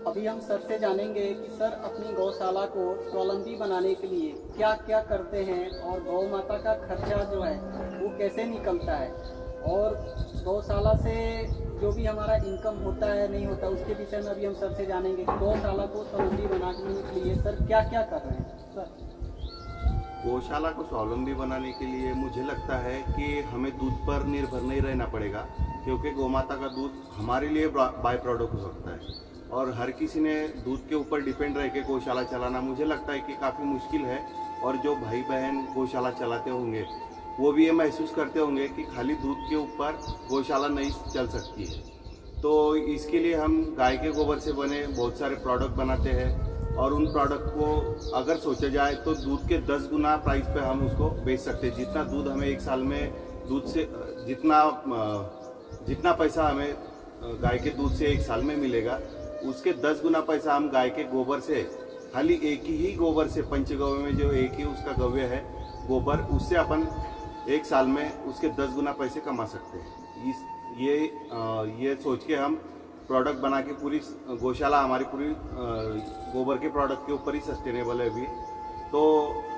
अभी हम सर से जानेंगे कि सर अपनी गौशाला को स्वावलंबी बनाने के लिए क्या क्या करते हैं और गौ माता का खर्चा जो है वो कैसे निकलता है, और गौशाला से जो भी हमारा इनकम होता है नहीं होता उसके विषय में अभी हम सर से जानेंगे कि गौशाला को स्वावलंबी बनाने के लिए सर क्या क्या कर रहे हैं। सर, गौशाला को स्वावलंबी बनाने के लिए मुझे लगता है कि हमें दूध पर निर्भर नहीं रहना पड़ेगा, क्योंकि गौमाता का दूध हमारे लिए बाय प्रोडक्ट हो सकता है। और हर किसी ने दूध के ऊपर डिपेंड रह के गौशाला चलाना मुझे लगता है कि काफ़ी मुश्किल है। और जो भाई बहन गौशाला चलाते होंगे वो भी ये महसूस करते होंगे कि खाली दूध के ऊपर गौशाला नहीं चल सकती है। तो इसके लिए हम गाय के गोबर से बने बहुत सारे प्रोडक्ट बनाते हैं, और उन प्रोडक्ट को अगर सोचा जाए तो दूध के 10 गुना प्राइस पे हम उसको बेच सकते हैं। जितना दूध हमें एक साल में दूध से जितना पैसा हमें गाय के दूध से एक साल में मिलेगा, उसके 10 गुना पैसा हम गाय के गोबर से, खाली एक ही गोबर से, पंचगव्य में जो एक ही उसका गव्य है गोबर, उससे अपन एक साल में उसके 10 गुना पैसे कमा सकते हैं। ये सोच के हम प्रोडक्ट बना के पूरी गौशाला हमारी पूरी गोबर के प्रोडक्ट के ऊपर ही सस्टेनेबल है अभी। तो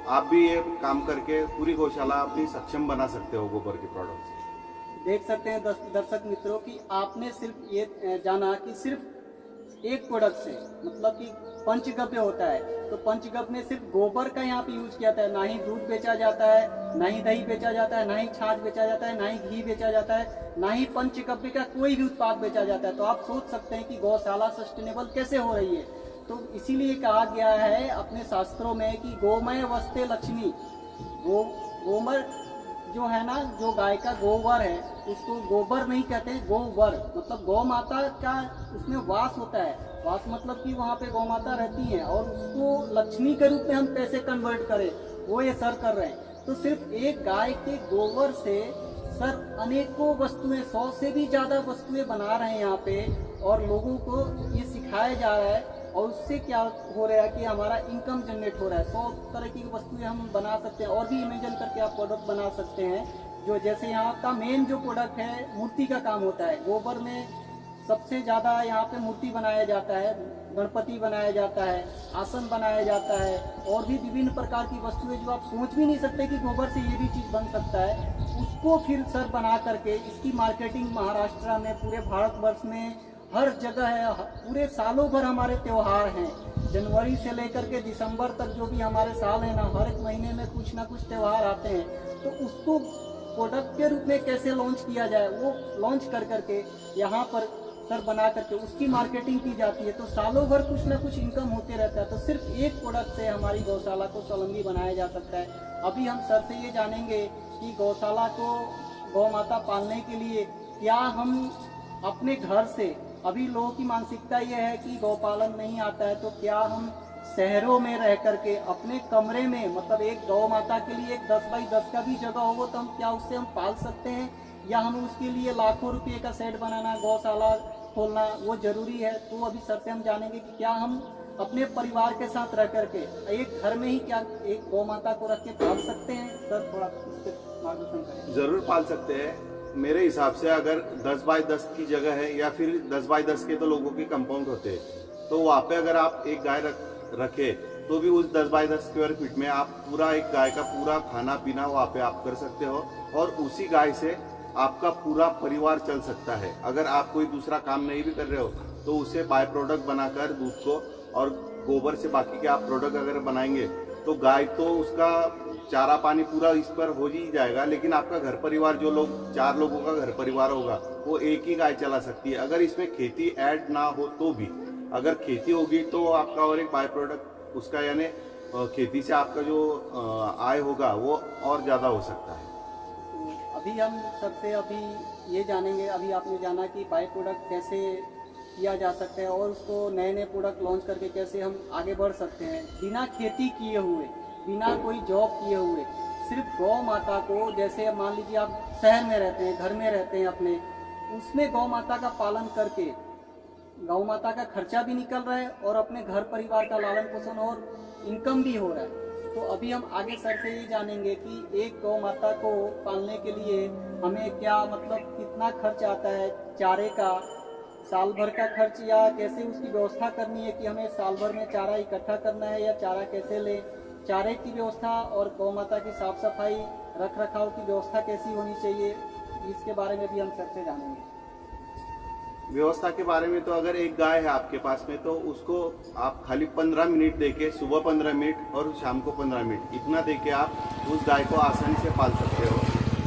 आप भी ये काम करके पूरी गौशाला अपनी सक्षम बना सकते हो गोबर के प्रोडक्ट से। देख सकते हैं दर्शक मित्रों कि आपने सिर्फ ये जाना कि सिर्फ एक प्रोडक्ट से, मतलब कि पंचगव्य होता है, तो पंचगव्य में सिर्फ गोबर का यहाँ पे यूज किया जाता है। ना ही दूध बेचा जाता है, ना ही दही बेचा जाता है, ना ही छाछ बेचा जाता है, ना ही घी बेचा जाता है, ना ही पंचगव्य का कोई भी उत्पाद बेचा जाता है। तो आप सोच सकते हैं कि गौशाला सस्टेनेबल कैसे हो रही है। तो इसीलिए कहा गया है अपने शास्त्रों में कि गोमय वस्ते लक्ष्मी। गोमय जो है ना, जो गाय का गोबर है उसको गोबर नहीं कहते, गोबर मतलब गौ माता का उसमें वास होता है। वास मतलब कि वहाँ पे गौ माता रहती है, और उसको लक्ष्मी के रूप में हम कैसे कन्वर्ट करें, वो ये सर कर रहे हैं। तो सिर्फ एक गाय के गोबर से सर अनेकों वस्तुएं, 100 से भी ज्यादा वस्तुएं बना रहे हैं यहाँ पे, और लोगों को ये सिखाया जा रहा है। और उससे क्या हो रहा है कि हमारा इनकम जनरेट हो रहा है। 100 तरह की वस्तुएं हम बना सकते हैं, और भी इमेजिन करके आप प्रोडक्ट बना सकते हैं। जो जैसे यहाँ का मेन जो प्रोडक्ट है, मूर्ति का काम होता है। गोबर में सबसे ज़्यादा यहाँ पे मूर्ति बनाया जाता है, गणपति बनाया जाता है, आसन बनाया जाता है, और भी विभिन्न प्रकार की वस्तुएं जो आप सोच भी नहीं सकते कि गोबर से ये भी चीज़ बन सकता है। उसको फिर सर बना करके इसकी मार्केटिंग महाराष्ट्र में, पूरे भारतवर्ष में हर जगह है। पूरे सालों भर हमारे त्योहार हैं, जनवरी से लेकर के दिसंबर तक जो भी हमारे साल है ना, हर एक महीने में कुछ ना कुछ त्योहार आते हैं। तो उसको प्रोडक्ट के रूप में कैसे लॉन्च किया जाए, वो लॉन्च कर करके यहाँ पर सर बना करके उसकी मार्केटिंग की जाती है। तो सालों भर कुछ ना कुछ इनकम होते रहता है। तो सिर्फ एक प्रोडक्ट से हमारी गौशाला को स्वावलंबी बनाया जा सकता है। अभी हम सर से ये जानेंगे कि गौशाला को, गौ माता पालने के लिए क्या हम अपने घर से, अभी लोगों की मानसिकता ये है कि गौपालन नहीं आता है, तो क्या हम शहरों में रह करके अपने कमरे में, मतलब एक गौ माता के लिए एक 10 बाई 10 का भी जगह होगा तो हम क्या उससे हम पाल सकते हैं, या हम उसके लिए लाखों रुपए का सेट बनाना, गौशाला खोलना वो जरूरी है। तो अभी सर से हम जानेंगे कि क्या हम अपने परिवार के साथ रह करके एक घर में ही क्या एक गौ माता को रख के पाल सकते हैं। सर थोड़ा इस पर मार्गदर्शन करें। जरूर पाल सकते हैं। मेरे हिसाब से अगर 10 बाय 10 की जगह है, या फिर 10 बाय 10 के तो लोगों के कंपाउंड होते हैं, तो वहाँ पे अगर आप एक गाय रखे तो भी उस 10 बाय 10 स्क्वायर फीट में आप पूरा एक गाय का पूरा खाना पीना वहाँ पे आप कर सकते हो, और उसी गाय से आपका पूरा परिवार चल सकता है। अगर आप कोई दूसरा काम नहीं भी कर रहे हो तो उसे बाय प्रोडक्ट बनाकर दूध को और गोबर से बाकी के आप प्रोडक्ट अगर बनाएंगे तो गाय तो उसका चारा पानी पूरा इस पर हो ही जाएगा, लेकिन आपका घर परिवार, जो लोग 4 लोगों का घर परिवार होगा, वो एक ही गाय चला सकती है। अगर इसमें खेती ऐड ना हो तो भी, अगर खेती होगी तो आपका और एक बाय प्रोडक्ट उसका, यानी खेती से आपका जो आय होगा वो और ज़्यादा हो सकता है। तो अभी हम सबसे अभी ये जानेंगे, अभी आपने जाना कि बाय प्रोडक्ट कैसे किया जा सकता है, और उसको नए नए प्रोडक्ट लॉन्च करके कैसे हम आगे बढ़ सकते हैं बिना खेती किए हुए, बिना कोई जॉब किए हुए। सिर्फ गौ माता को, जैसे मान लीजिए आप शहर में रहते हैं, घर में रहते हैं अपने, उसमें गौ माता का पालन करके गौ माता का खर्चा भी निकल रहा है, और अपने घर परिवार का लालन पोषण और इनकम भी हो रहा है। तो अभी हम आगे सर से ये जानेंगे कि एक गौ माता को पालने के लिए हमें क्या, मतलब कितना खर्च आता है चारे का, साल भर का खर्च या कैसे उसकी व्यवस्था करनी है कि हमें साल भर में चारा इकट्ठा करना है या चारा कैसे लें, चारे की व्यवस्था और गौ माता की साफ सफाई रख रखाव की व्यवस्था कैसी होनी चाहिए, इसके बारे में भी हम सर से जानेंगे। व्यवस्था के बारे में तो अगर एक गाय है आपके पास में तो उसको आप खाली 15 मिनट देके, सुबह 15 मिनट और शाम को 15 मिनट इतना देके आप उस गाय को आसानी से पाल सकते हो।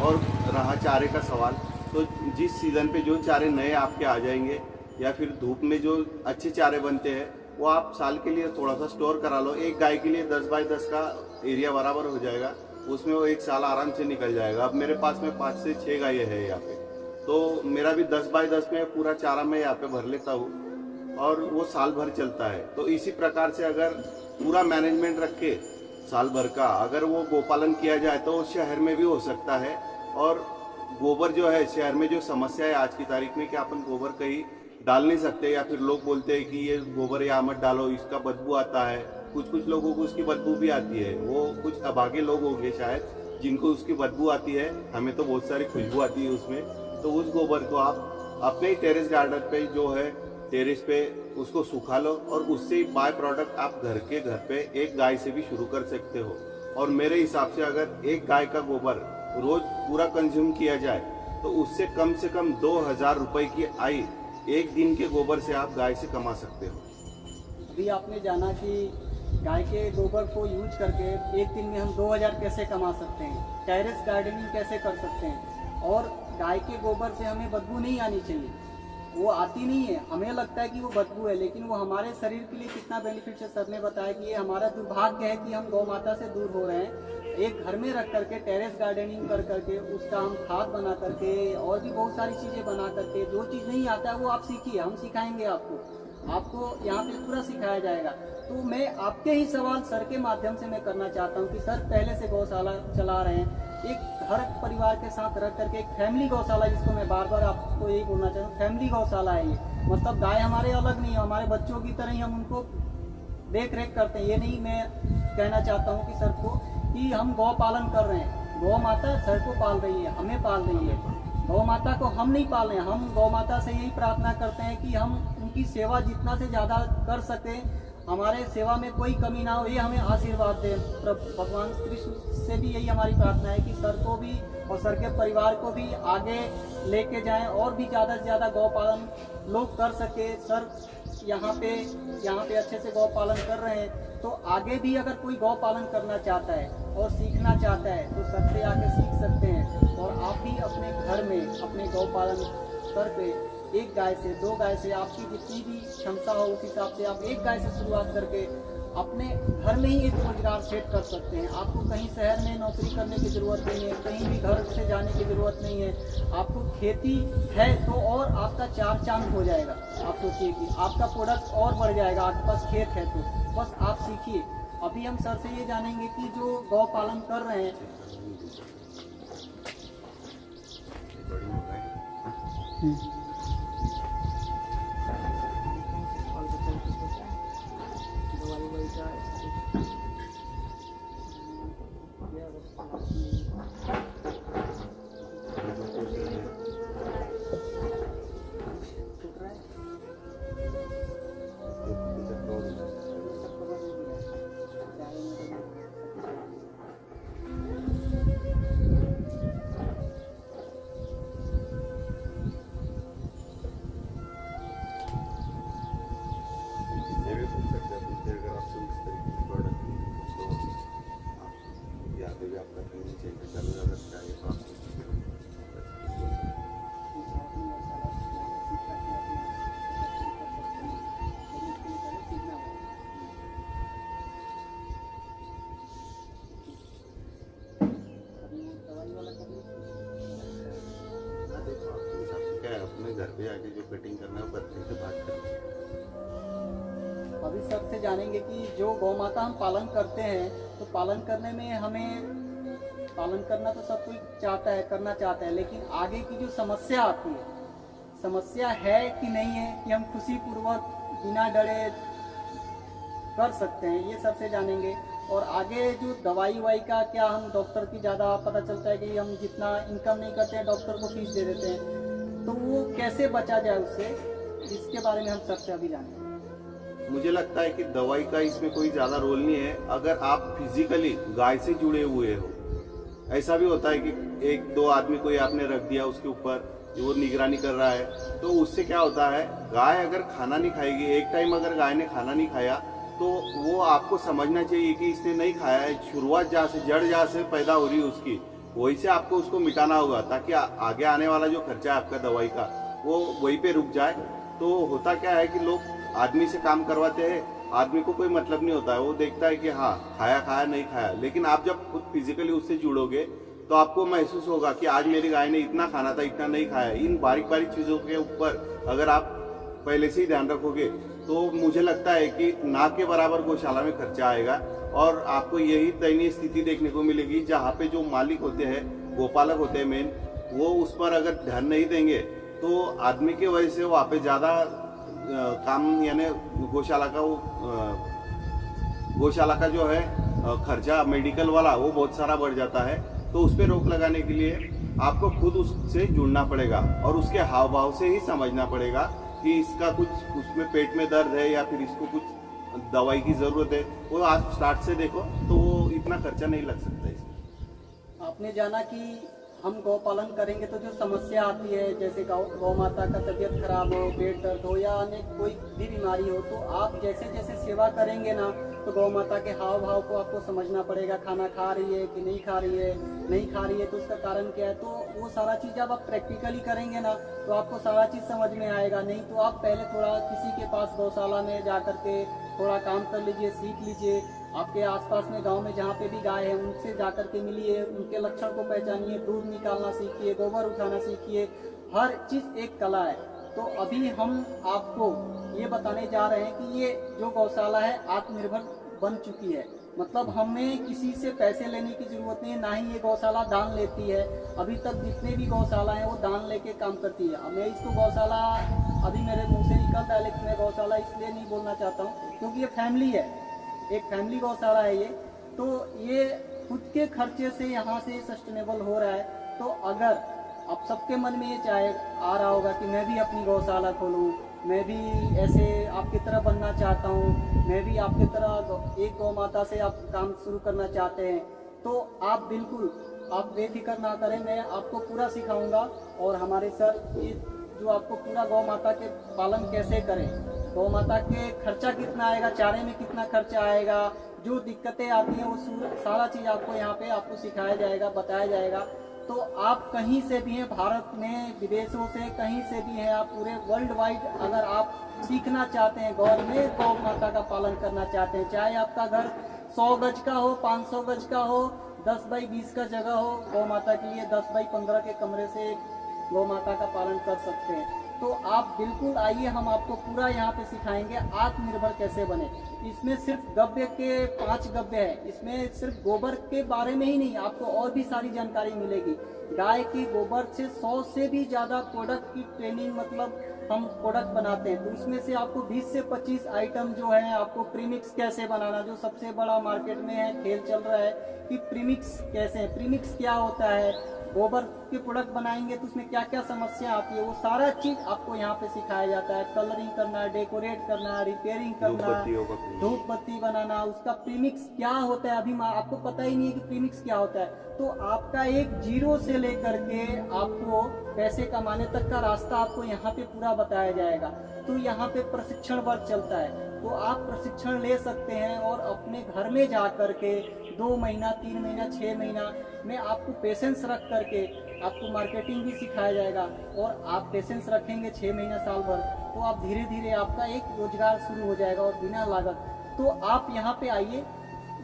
और रहा चारे का सवाल, तो जिस सीज़न पे जो चारे नए आपके आ जाएंगे या फिर धूप में जो अच्छे चारे बनते हैं वो आप साल के लिए थोड़ा सा स्टोर करा लो। एक गाय के लिए 10 बाई 10 का एरिया बराबर हो जाएगा, उसमें वो एक साल आराम से निकल जाएगा। अब मेरे पास में 5 से 6 गायें हैं यहाँ पे, तो मेरा भी 10 बाई 10 में पूरा चारा मैं यहाँ पे भर लेता हूँ और वो साल भर चलता है। तो इसी प्रकार से अगर पूरा मैनेजमेंट रख के साल भर का अगर वो गोपालन किया जाए तो शहर में भी हो सकता है। और गोबर जो है शहर में जो समस्या है आज की तारीख में कि अपन गोबर कहीं डाल नहीं सकते, या फिर लोग बोलते हैं कि ये गोबर यहाँ मत डालो इसका बदबू आता है। कुछ लोगों को उसकी बदबू भी आती है, वो कुछ अभागे लोग होंगे शायद जिनको उसकी बदबू आती है, हमें तो बहुत सारी खुशबू आती है उसमें। तो उस गोबर को आप अपने ही टेरेस गार्डन पे जो है टेरेस पे उसको सुखा लो और उससे ही बाय प्रोडक्ट आप घर पे एक गाय से भी शुरू कर सकते हो। और मेरे हिसाब से अगर एक गाय का गोबर रोज पूरा कंज्यूम किया जाए तो उससे कम 2000 रुपए की आय एक दिन के गोबर से आप गाय से कमा सकते हो। अभी आपने जाना कि गाय के गोबर को यूज करके एक दिन में हम 2000 कैसे कमा सकते हैं, टेरेस गार्डनिंग कैसे कर सकते हैं। और गाय के गोबर से हमें बदबू नहीं आनी चाहिए, वो आती नहीं है, हमें लगता है कि वो बदबू है, लेकिन वो हमारे शरीर के लिए कितना बेनिफिट है। सर ने बताया कि ये हमारा दुर्भाग्य है कि हम गौ माता से दूर हो रहे हैं। एक घर में रख करके टेरेस गार्डनिंग कर करके उसका हम खाद बना करके और भी बहुत सारी चीज़ें बना करके, जो चीज़ नहीं आता है वो आप सीखिए, हम सिखाएंगे आपको यहाँ पे पूरा सिखाया जाएगा। तो मैं आपके ही सवाल सर के माध्यम से मैं करना चाहता हूँ कि सर पहले से गौशाला चला रहे हैं, एक हर परिवार के साथ रह करके एक फैमिली गौशाला, जिसको मैं बार बार आपको यही बोलना चाहता हूँ, फैमिली गौशाला है ये। मतलब गाय हमारे अलग नहीं है, हमारे बच्चों की तरह ही हम उनको देख रेख करते हैं। ये नहीं मैं कहना चाहता हूँ कि सर को कि हम गौ पालन कर रहे हैं, गौ माता सर को पाल रही है, हमें पाल रही है, गौ माता को हम नहीं पाल रहे हैं। हम गौ माता से यही प्रार्थना करते हैं कि हम उनकी सेवा जितना से ज़्यादा कर सकें, हमारे सेवा में कोई कमी ना हो, ये हमें आशीर्वाद दें। भगवान कृष्ण से भी यही हमारी प्रार्थना है कि सर को भी और सर के परिवार को भी आगे लेके जाएं और भी ज़्यादा से ज़्यादा गौ पालन लोग कर सके। सर यहाँ पे अच्छे से गौ पालन कर रहे हैं, तो आगे भी अगर कोई गौ पालन करना चाहता है और सीखना चाहता है तो सर से आके सीख सकते हैं। और आप भी अपने घर में अपने गौ पालन करके एक गाय से 2 गाय से आपकी जितनी भी क्षमता हो उस हिसाब से आप एक गाय से शुरुआत करके अपने घर में ही एक रोजगार सेट कर सकते हैं। आपको कहीं शहर में नौकरी करने की ज़रूरत नहीं है, कहीं भी घर से जाने की ज़रूरत नहीं है। आपको खेती है तो और आपका 4 चांद हो जाएगा। आप सोचिए कि आपका प्रोडक्ट और बढ़ जाएगा, आपके पास खेत है तो बस आप सीखिए। अभी हम सर से ये जानेंगे कि जो गौ पालन कर रहे हैं अपने घर पे आके जो कटिंग करना है वो करने के बाद करना। अभी सर से जानेंगे कि जो गौ माता हम पालन करते हैं तो पालन करने में हमें पालन करना तो सब कोई चाहता है, करना चाहता है, लेकिन आगे की जो समस्या आती है, समस्या है कि नहीं है कि हम खुशी पूर्वक बिना डरे कर सकते हैं, ये सबसे जानेंगे। और आगे जो दवाई वाई का क्या, हम डॉक्टर की ज़्यादा पता चलता है कि हम जितना इनकम नहीं करते हैं डॉक्टर को फीस दे देते हैं, तो वो कैसे बचा जाए उससे, इसके बारे में हम सर से अभी जानेंगे। मुझे लगता है कि दवाई का इसमें कोई ज्यादा रोल नहीं है, अगर आप फिजिकली गाय से जुड़े हुए हो। ऐसा भी होता है कि एक दो आदमी कोई आपने रख दिया उसके ऊपर, वो निगरानी कर रहा है, तो उससे क्या होता है, गाय अगर खाना नहीं खाएगी, एक टाइम अगर गाय ने खाना नहीं खाया तो वो आपको समझना चाहिए कि इसने नहीं खाया है, शुरुआत जहाँ से जड़ जहाँ से पैदा हो रही है उसकी, वहीं से आपको उसको मिटाना होगा, ताकि आगे आने वाला जो खर्चा है आपका दवाई का वो वहीं पे रुक जाए। तो होता क्या है कि लोग आदमी से काम करवाते हैं, आदमी को कोई मतलब नहीं होता है, वो देखता है कि हाँ खाया खाया नहीं खाया, लेकिन आप जब खुद फिजिकली उससे जुड़ोगे तो आपको महसूस होगा कि आज मेरी गाय ने इतना खाना था, इतना नहीं खाया। इन बारीक बारीक चीज़ों के ऊपर अगर आप पहले से ही ध्यान रखोगे तो मुझे लगता है कि ना के बराबर गौशाला में खर्चा आएगा, और आपको यही दयनीय स्थिति देखने को मिलेगी जहाँ पे जो मालिक होते हैं, गोपालक होते हैं मेन, वो उस पर अगर ध्यान नहीं देंगे तो आदमी की वजह से वहाँ पे ज़्यादा काम, यानी गौशाला का जो है खर्चा मेडिकल वाला वो बहुत सारा बढ़ जाता है। तो उस पर रोक लगाने के लिए आपको खुद उससे जुड़ना पड़ेगा और उसके हाव भाव से ही समझना पड़ेगा कि इसका कुछ उसमें पेट में दर्द है या फिर इसको कुछ दवाई की ज़रूरत है। वो आप स्टार्ट से देखो तो वो इतना खर्चा नहीं लग सकता इसमें। आपने जाना कि हम गौ पालन करेंगे तो जो समस्या आती है, जैसे गौ माता का तबीयत खराब हो, पेट दर्द हो या अन्य कोई भी बीमारी हो, तो आप जैसे जैसे सेवा करेंगे ना तो गौ माता के हाव भाव को आपको समझना पड़ेगा, खाना खा रही है कि नहीं खा रही है, नहीं खा रही है तो उसका कारण क्या है। तो वो सारा चीज़ जब आप प्रैक्टिकली करेंगे ना तो आपको सारा चीज़ समझ में आएगा। नहीं तो आप पहले थोड़ा किसी के पास गौशाला में जा करके थोड़ा काम कर लीजिए, सीख लीजिए। आपके आसपास में गांव में जहाँ पे भी गाय है उनसे जा कर के मिलिए, उनके लक्षण को पहचानिए, दूध निकालना सीखिए, गोबर उठाना सीखिए। हर चीज़ एक कला है। तो अभी हम आपको ये बताने जा रहे हैं कि ये जो गौशाला है आत्मनिर्भर बन चुकी है। मतलब हमें किसी से पैसे लेने की जरूरत नहीं है, ना ही ये गौशाला दान लेती है। अभी तक जितने भी गौशाला हैं वो दान लेके काम करती है। मैं इसको गौशाला अभी मेरे मुंह से निकल रहा है, लेकिन मैं गौशाला इसलिए नहीं बोलना चाहता हूँ क्योंकि ये फैमिली है, एक फैमिली गौशाला है ये। तो ये खुद के खर्चे से यहाँ से सस्टेनेबल हो रहा है। तो अगर आप सबके मन में ये चाहे आ रहा होगा कि मैं भी अपनी गौशाला खोलूँ, मैं भी ऐसे आपकी तरह बनना चाहता हूँ, मैं भी आपकी तरह एक गौ माता से आप काम शुरू करना चाहते हैं, तो आप बिल्कुल आप बेफिक्र ना करें, मैं आपको पूरा सिखाऊंगा। और हमारे सर ये जो आपको पूरा गौ माता के पालन कैसे करें, गौ माता के खर्चा कितना आएगा, चारे में कितना खर्चा आएगा, जो दिक्कतें आती हैं वो सारा चीज़ आपको यहाँ पे आपको सिखाया जाएगा, बताया जाएगा। तो आप कहीं से भी हैं, भारत में, विदेशों से कहीं से भी हैं, आप पूरे वर्ल्ड वाइड अगर आप सीखना चाहते हैं, गौ माता का पालन करना चाहते हैं, चाहे आपका घर 100 गज का हो, 500 गज का हो, 10 बाई 20 का जगह हो, गौ माता के लिए 10 बाई 15 के कमरे से गौ माता का पालन कर सकते हैं। तो आप बिल्कुल आइए, हम आपको पूरा यहाँ पे सिखाएंगे आत्मनिर्भर कैसे बने। इसमें सिर्फ गव्य के 5 गव्य है, इसमें सिर्फ गोबर के बारे में ही नहीं, आपको और भी सारी जानकारी मिलेगी। गाय के गोबर से 100 से भी ज़्यादा प्रोडक्ट की ट्रेनिंग, मतलब हम प्रोडक्ट बनाते हैं। तो उसमें से आपको 20 से 25 आइटम जो है, आपको प्रीमिक्स कैसे बनाना, जो सबसे बड़ा मार्केट में है, खेल चल रहा है कि प्रीमिक्स कैसे है, प्रीमिक्स क्या होता है, गोबर के प्रोडक्ट बनाएंगे तो उसमें क्या क्या समस्या आती है, वो सारा चीज आपको यहाँ पे सिखाया जाता है। कलरिंग करना, डेकोरेट करना, रिपेयरिंग करना, धूप बत्ती बनाना, उसका प्रीमिक्स क्या होता है अभी आपको पता ही नहीं है कि प्रीमिक्स क्या होता है। तो आपका एक जीरो से लेकर के आपको पैसे कमाने तक का रास्ता आपको यहाँ पे पूरा बताया जाएगा। तो यहाँ पे प्रशिक्षण वर्ग चलता है, तो आप प्रशिक्षण ले सकते हैं और अपने घर में जा करके 2 महीना, 3 महीना, 6 महीना में आपको पेशेंस रख करके आपको मार्केटिंग भी सिखाया जाएगा। और आप पेशेंस रखेंगे 6 महीना, साल भर, तो आप धीरे धीरे आपका एक रोजगार शुरू हो जाएगा और बिना लागत। तो आप यहाँ पे आइए,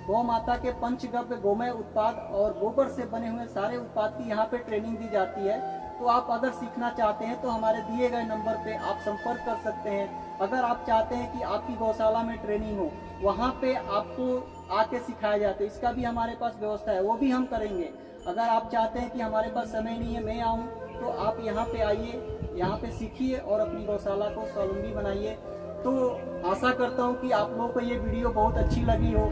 गौ माता के पंचगव्य गोमय उत्पाद और गोबर से बने हुए सारे उत्पाद की यहाँ पे ट्रेनिंग दी जाती है। तो आप अगर सीखना चाहते हैं तो हमारे दिए गए नंबर पे आप संपर्क कर सकते हैं। अगर आप चाहते हैं कि आपकी गौशाला में ट्रेनिंग हो, वहाँ पे आपको आके सिखाया जाता है, इसका भी हमारे पास व्यवस्था है, वो भी हम करेंगे। अगर आप चाहते हैं कि हमारे पास समय नहीं है, मैं आऊँ, तो आप यहाँ पे आइए, यहाँ पे सीखिए और अपनी गौशाला को स्वावलंबी बनाइए। तो आशा करता हूँ कि आप लोगों को ये वीडियो बहुत अच्छी लगी हो।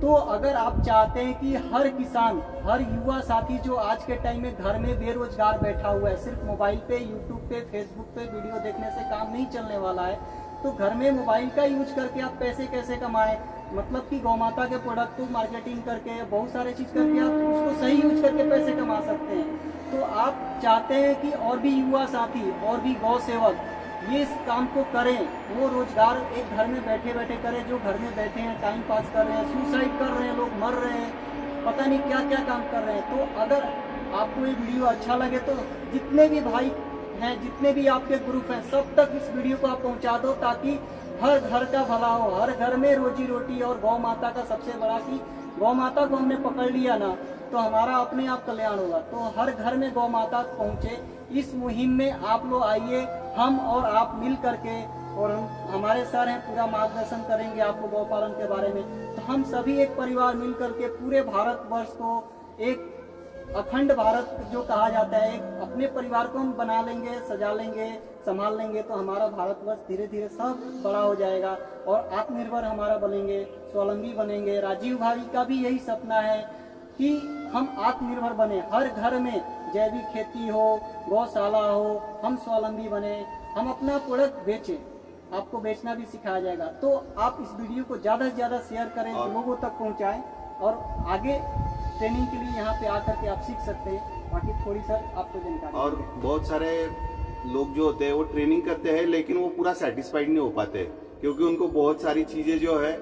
तो अगर आप चाहते हैं कि हर किसान, हर युवा साथी जो आज के टाइम में घर में बेरोजगार बैठा हुआ है, सिर्फ मोबाइल पे, यूट्यूब पे, फेसबुक पे वीडियो देखने से काम नहीं चलने वाला है, तो घर में मोबाइल का यूज करके आप पैसे कैसे कमाएं, मतलब कि गौ माता के प्रोडक्ट को मार्केटिंग करके, बहुत सारे चीज करके आप उसको सही यूज करके पैसे कमा सकते हैं। तो आप चाहते हैं कि और भी युवा साथी और भी गौ सेवक ये इस काम को करें, वो रोजगार एक घर में बैठे बैठे करें, जो घर में बैठे हैं टाइम पास कर रहे हैं, सुसाइड कर रहे हैं, लोग मर रहे हैं, पता नहीं क्या क्या काम कर रहे हैं। तो अगर आपको ये वीडियो अच्छा लगे तो जितने भी भाई हैं, जितने भी आपके ग्रुप हैं, सब तक इस वीडियो को आप पहुंचा दो, ताकि हर घर का भला हो, हर घर में रोजी रोटी। और गौ माता का सबसे बड़ा कि गौ माता को हमने पकड़ लिया ना तो हमारा अपने आप कल्याण होगा। तो हर घर में गौ माता पहुंचे, इस मुहिम में आप लोग आइए, हम और आप मिल करके, और हमारे सर हैं पूरा मार्गदर्शन करेंगे आपको गौ पालन के बारे में। तो हम सभी एक परिवार मिल करके पूरे भारतवर्ष को एक अखंड भारत जो कहा जाता है, एक अपने परिवार को हम बना लेंगे, सजा लेंगे, संभाल लेंगे, तो हमारा भारतवर्ष धीरे धीरे सब बड़ा हो जाएगा और आत्मनिर्भर हमारा बनेंगे, स्वावलंबी बनेंगे। राजीव भाई का भी यही सपना है कि हम आत्मनिर्भर बने, हर घर में जैविक खेती हो, गौशाला हो, हम स्वावलंबी बने, हम अपना प्रोडक्ट बेचें, आपको बेचना भी सिखाया जाएगा। तो आप इस वीडियो को ज़्यादा से ज़्यादा शेयर करें, लोगों तक पहुँचाएं, और आगे ट्रेनिंग के लिए यहाँ पे आकर के आप सीख सकते हैं। बाकी थोड़ी सर आपको जानकारी। और बहुत सारे लोग जो होते हैं वो ट्रेनिंग करते हैं लेकिन वो पूरा सेटिस्फाइड नहीं हो पाते, क्योंकि उनको बहुत सारी चीजें जो है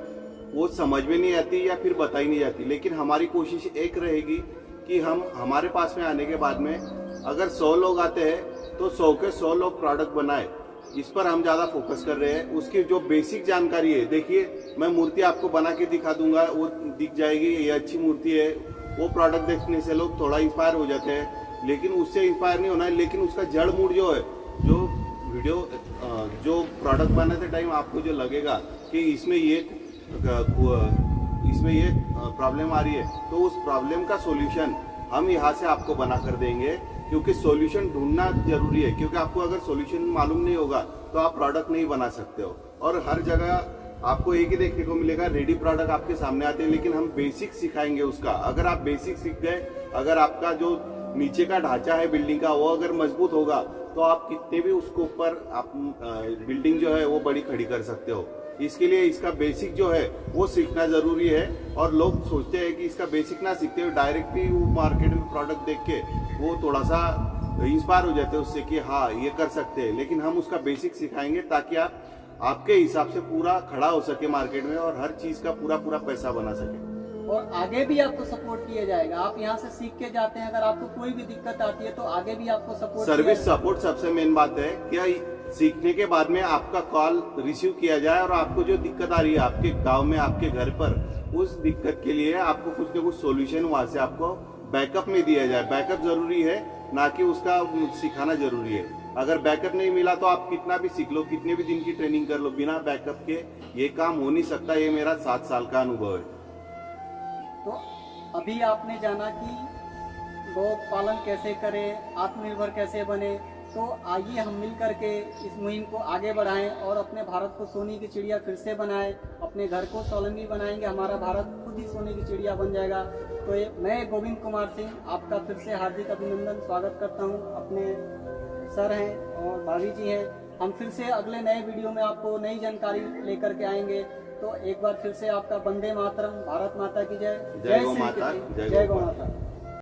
वो समझ में नहीं आती या फिर बताई नहीं जाती। लेकिन हमारी कोशिश एक रहेगी कि हम हमारे पास में आने के बाद में अगर 100 लोग आते हैं तो 100 के 100 लोग प्रोडक्ट बनाए, इस पर हम ज्यादा फोकस कर रहे हैं। उसकी जो बेसिक जानकारी है, देखिए मैं मूर्ति आपको बना के दिखा दूंगा, वो दिख जाएगी ये अच्छी मूर्ति है, वो प्रोडक्ट देखने से लोग थोड़ा इंस्पायर हो जाते हैं, लेकिन उससे इंस्पायर नहीं होना है। लेकिन उसका जड़ मूड जो है, जो वीडियो जो प्रोडक्ट बनाते टाइम आपको जो लगेगा कि इसमें ये प्रॉब्लम आ रही है, तो उस प्रॉब्लम का सॉल्यूशन हम यहाँ से आपको बना कर देंगे, क्योंकि सॉल्यूशन ढूंढना जरूरी है। क्योंकि आपको अगर सॉल्यूशन मालूम नहीं होगा तो आप प्रोडक्ट नहीं बना सकते हो। और हर जगह आपको एक ही देखने को मिलेगा, रेडी प्रोडक्ट आपके सामने आते हैं, लेकिन हम बेसिक सिखाएंगे उसका। अगर आप बेसिक सीख गए, अगर आपका जो नीचे का ढांचा है बिल्डिंग का वो अगर मजबूत होगा, तो आप कितने भी उसके ऊपर आप बिल्डिंग जो है वो बड़ी खड़ी कर सकते हो। इसके लिए इसका बेसिक जो है वो सीखना जरूरी है। और लोग सोचते हैं कि इसका बेसिक ना सीखते हुए डायरेक्ट ही वो मार्केट में प्रोडक्ट देख के वो थोड़ा सा इंस्पायर हो जाते हैं उससे कि हाँ ये कर सकते हैं। लेकिन हम उसका बेसिक सिखाएंगे ताकि आप आपके हिसाब से पूरा खड़ा हो सके मार्केट में और हर चीज का पूरा पैसा बना सके। और आगे भी आपको सपोर्ट किया जाएगा। आप यहाँ से सीख के जाते हैं, अगर आपको कोई भी दिक्कत आती है तो आगे भी आपको सपोर्ट, सर्विस सपोर्ट सबसे मेन बात है। क्या सीखने के बाद में आपका कॉल रिसीव किया जाए और आपको जो दिक्कत आ रही है आपके गांव में, आपके घर पर, उस दिक्कत के लिए आपको कुछ न कुछ सोल्यूशन वहां से आपको बैकअप में दिया जाए। बैकअप जरूरी है, ना कि उसका सिखाना जरूरी है। अगर बैकअप नहीं मिला तो आप कितना भी सीख लो, कितने भी दिन की ट्रेनिंग कर लो, बिना बैकअप के ये काम हो नहीं सकता। ये मेरा 7 साल का अनुभव है। तो अभी आपने जाना कि गौ पालन कैसे करें, आत्मनिर्भर कैसे बने। तो आइए हम मिल करके इस मुहिम को आगे बढ़ाएं और अपने भारत को सोने की चिड़िया फिर से बनाएं, अपने घर को स्वावलंबी बनाएंगे, हमारा भारत खुद ही सोने की चिड़िया बन जाएगा। तो मैं गोविंद कुमार सिंह आपका फिर से हार्दिक अभिनंदन स्वागत करता हूं। अपने सर हैं और भाभी जी हैं, हम फिर से अगले नए वीडियो में आपको नई जानकारी लेकर के आएंगे। तो एक बार फिर से आपका वंदे मातरम, भारत माता की जय, जय गौ माता, जय गौ माता।